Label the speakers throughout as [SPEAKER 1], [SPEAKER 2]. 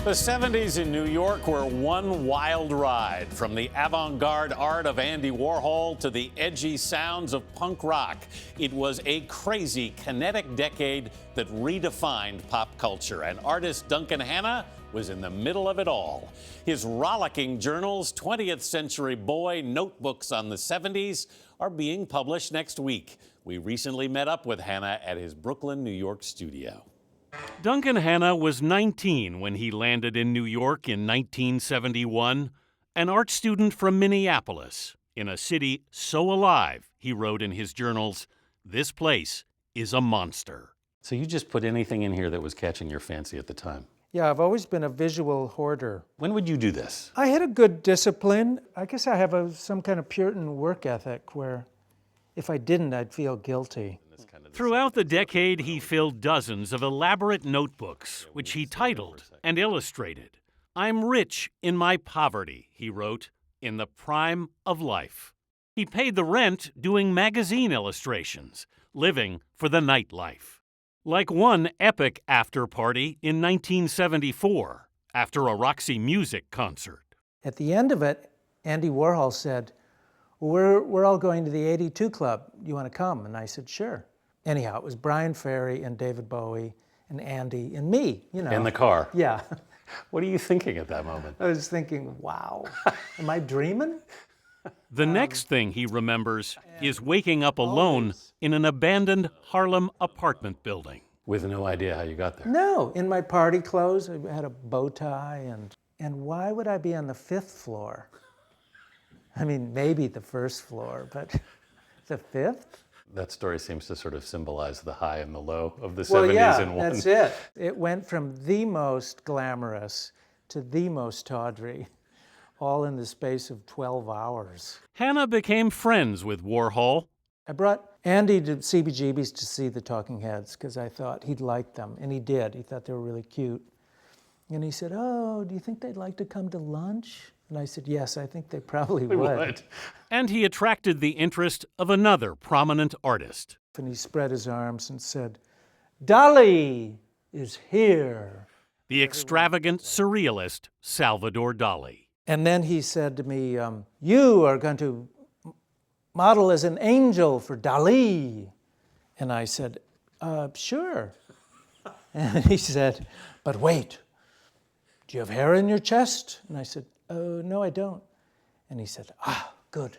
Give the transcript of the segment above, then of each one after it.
[SPEAKER 1] The 70s in New York were one wild ride, from the avant-garde art of Andy Warhol to the edgy sounds of punk rock. It was a crazy, kinetic decade that redefined pop culture, and artist Duncan Hannah was in the middle of it all. His rollicking journals, 20th-Century Boy, notebooks on the 70s, are being published next week. We recently met up with Hannah at his Brooklyn, New York studio.
[SPEAKER 2] Duncan Hannah was 19 when he landed in New York in 1971, an art student from Minneapolis, in a city so alive, he wrote in his journals, "This place is a monster."
[SPEAKER 1] So you just put anything in here that was catching your fancy at the time?
[SPEAKER 3] Yeah, I've always been a visual hoarder.
[SPEAKER 1] When would you do this?
[SPEAKER 3] I had a good discipline. I guess I have some kind of Puritan work ethic where if I didn't, I'd feel guilty.
[SPEAKER 2] Throughout the decade, he filled dozens of elaborate notebooks, which he titled and illustrated. "I'm rich in my poverty," he wrote, "in the prime of life." He paid the rent doing magazine illustrations, living for the nightlife. Like one epic after-party in 1974, after a Roxy Music concert.
[SPEAKER 3] At the end of it, Andy Warhol said, well, we're all going to the 82 Club. You want to come? And I said, sure. Anyhow, it was Brian Ferry and David Bowie and Andy and me, you know.
[SPEAKER 1] In the car?
[SPEAKER 3] Yeah.
[SPEAKER 1] What are you thinking at that moment?
[SPEAKER 3] I was thinking, wow, am I dreaming?
[SPEAKER 2] The next thing he remembers is waking up alone in an abandoned Harlem apartment building.
[SPEAKER 1] With no idea how you got there?
[SPEAKER 3] No, in my party clothes, I had a bow tie, and why would I be on the 5th floor? I mean, maybe the 1st floor, but the 5th?
[SPEAKER 1] That story seems to sort of symbolize the high and the low of the 70s
[SPEAKER 3] Well, yeah,
[SPEAKER 1] in one.
[SPEAKER 3] that's it. It went from the most glamorous to the most tawdry, all in the space of 12 hours.
[SPEAKER 2] Hannah became friends with Warhol.
[SPEAKER 3] I brought Andy to CBGB's to see the Talking Heads because I thought he'd like them, and he did. He thought they were really cute. And he said, oh, do you think they'd like to come to lunch? And I said, yes, I think they probably would.
[SPEAKER 2] And he attracted the interest of another prominent artist.
[SPEAKER 3] And he spread his arms and said, Dali is here.
[SPEAKER 2] The extravagant surrealist Salvador Dali.
[SPEAKER 3] And then he said to me, you are going to model as an angel for Dali. And I said, sure. And he said, but wait, do you have hair in your chest? And I said, oh, no, I don't. And he said, good.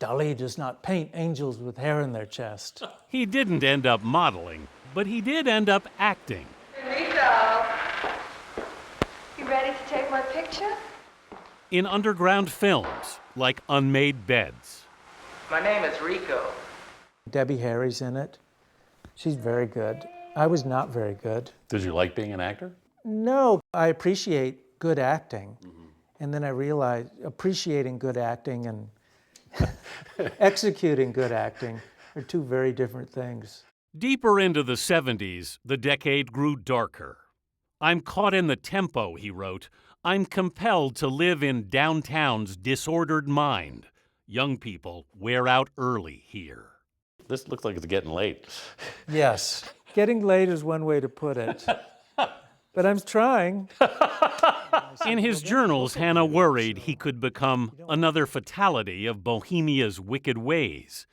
[SPEAKER 3] Dali does not paint angels with hair in their chest.
[SPEAKER 2] He didn't end up modeling, but he did end up acting.
[SPEAKER 4] Rico, you ready to take my picture?
[SPEAKER 2] In underground films, like Unmade Beds.
[SPEAKER 5] My name is Rico.
[SPEAKER 3] Debbie Harry's in it. She's very good. I was not very good.
[SPEAKER 1] Did you like being an actor?
[SPEAKER 3] No, I appreciate good acting. And then I realized appreciating good acting and executing good acting are two very different things.
[SPEAKER 2] Deeper into the 70s, the decade grew darker. "I'm caught in the tempo," he wrote. "I'm compelled to live in downtown's disordered mind. Young people wear out early here."
[SPEAKER 1] This looks like it's getting late.
[SPEAKER 3] Yes, getting late is one way to put it. But I'm trying.
[SPEAKER 2] In his journals, Hannah worried he could become another fatality of Bohemia's wicked ways.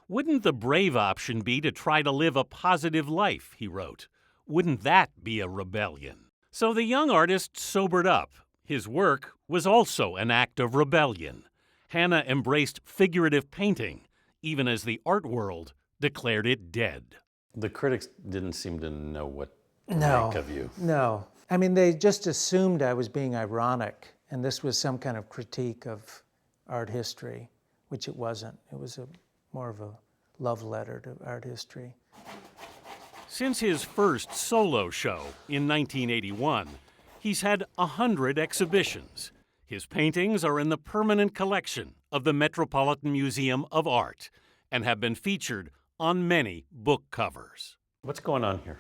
[SPEAKER 2] "Wouldn't the brave option be to try to live a positive life?" he wrote. "Wouldn't that be a rebellion?" So the young artist sobered up. His work was also an act of rebellion. Hannah embraced figurative painting, even as the art world declared it dead.
[SPEAKER 1] The critics didn't seem to know what to
[SPEAKER 3] No,
[SPEAKER 1] make of you.
[SPEAKER 3] no. I mean, they just assumed I was being ironic, and this was some kind of critique of art history, which it wasn't. It was more of a love letter to art history.
[SPEAKER 2] Since his first solo show in 1981, he's had 100 exhibitions. His paintings are in the permanent collection of the Metropolitan Museum of Art and have been featured on many book covers.
[SPEAKER 1] What's going on here?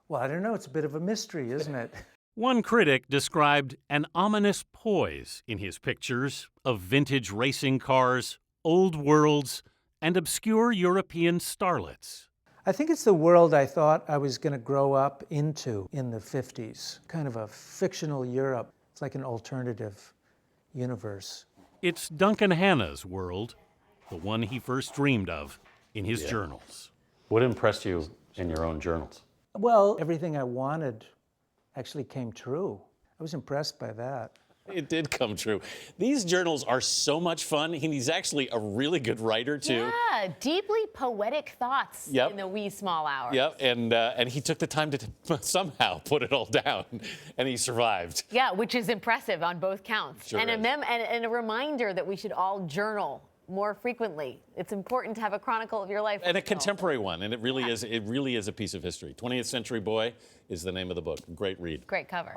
[SPEAKER 3] Well, I don't know. It's a bit of a mystery, isn't it?
[SPEAKER 2] One critic described an ominous poise in his pictures of vintage racing cars, old worlds, and obscure European starlets.
[SPEAKER 3] I think it's the world I thought I was going to grow up into in the 50s, kind of a fictional Europe. It's like an alternative universe.
[SPEAKER 2] It's Duncan Hannah's world, the one he first dreamed of in his journals.
[SPEAKER 1] What impressed you in your own journals?
[SPEAKER 3] Well, everything I wanted actually came true. I was impressed by that.
[SPEAKER 1] It did come true. These journals are so much fun, and he's actually a really good writer, too.
[SPEAKER 6] Yeah, deeply poetic thoughts in the wee small hours.
[SPEAKER 1] Yep, and he took the time to somehow put it all down, and he survived.
[SPEAKER 6] Yeah, which is impressive on both counts.
[SPEAKER 1] Sure
[SPEAKER 6] and,
[SPEAKER 1] is.
[SPEAKER 6] and a reminder that we should all journal more frequently. It's important to have a chronicle of your life.
[SPEAKER 1] And a contemporary one, and it really is a piece of history. 20th Century Boy is the name of the book. Great read.
[SPEAKER 6] Great cover.